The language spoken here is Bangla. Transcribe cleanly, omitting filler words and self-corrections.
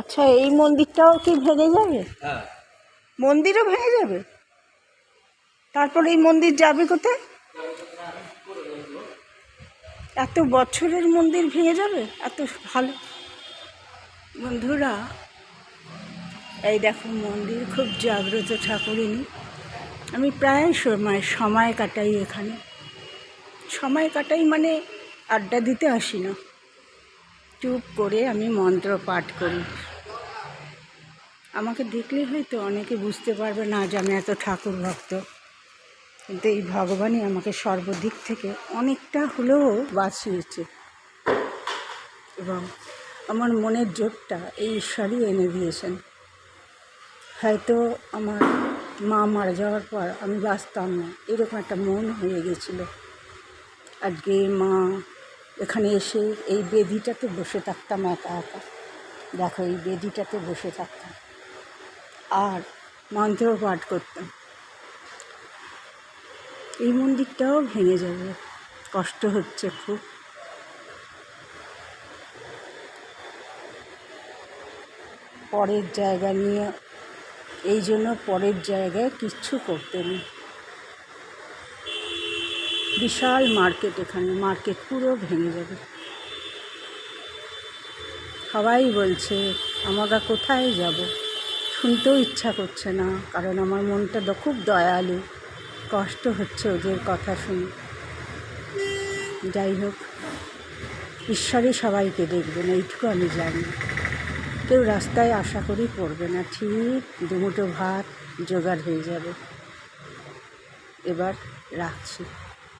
আচ্ছা, এই মন্দিরটাও কি ভেঙে যাবে? হ্যাঁ, মন্দিরও ভেঙে যাবে? তারপর এই মন্দির যাবে কোথায়? এত বছরের মন্দির ভেঙে যাবে? এত ভালো। বন্ধুরা, এই দেখো মন্দির, খুব জাগ্রত ঠাকুরিনী। আমি প্রায় সময় কাটাই এখানে। সময় কাটাই মানে আড্ডা দিতে আসি না, চুপ করে আমি মন্ত্র পাঠ করি। আমাকে দেখলে হয়তো অনেকে বুঝতে পারবে না যে আমি এত ঠাকুর ভক্ত, কিন্তু এই ভগবানই আমাকে সর্বদিক থেকে অনেকটা হলেও বাঁচিয়েছে, এবং আমার মনের জোরটা এই ঈশ্বরই এনে দিয়েছেন। হয়তো আমার মা মারা যাওয়ার পর আমি বাঁচতাম না, এরকম একটা মন হয়ে গেছিলো। আজকে মা এখানে এসে এই বেদিটাতে বসে থাকতাম একা একা। দেখো, এই বেদিটাতে বসে থাকতাম আর মন্ত্র পাঠ করতাম। এই মন্দিরটাও ভেঙে যাবে, কষ্ট হচ্ছে খুব। পরের জায়গা নিয়ে, এই জন্য পরের জায়গায় কিচ্ছু করতে নেই। বিশাল মার্কেট, এখানে মার্কেট পুরো ভেঙে যাবে। সবাই বলছে আমরা কোথায় যাব, শুনতেও ইচ্ছা করছে না, কারণ আমার মনটা খুব দয়ালু। কষ্ট হচ্ছে ওদের কথা শুনে। যাই হোক, ঈশ্বরই সবাইকে দেখবেন, এইটুকু আমি জানি। কেউ রাস্তায় আশা করি পড়বে না, ঠিক দুমুঠো ভাত জোগাড় হয়ে যাবে। এবার রাখছি।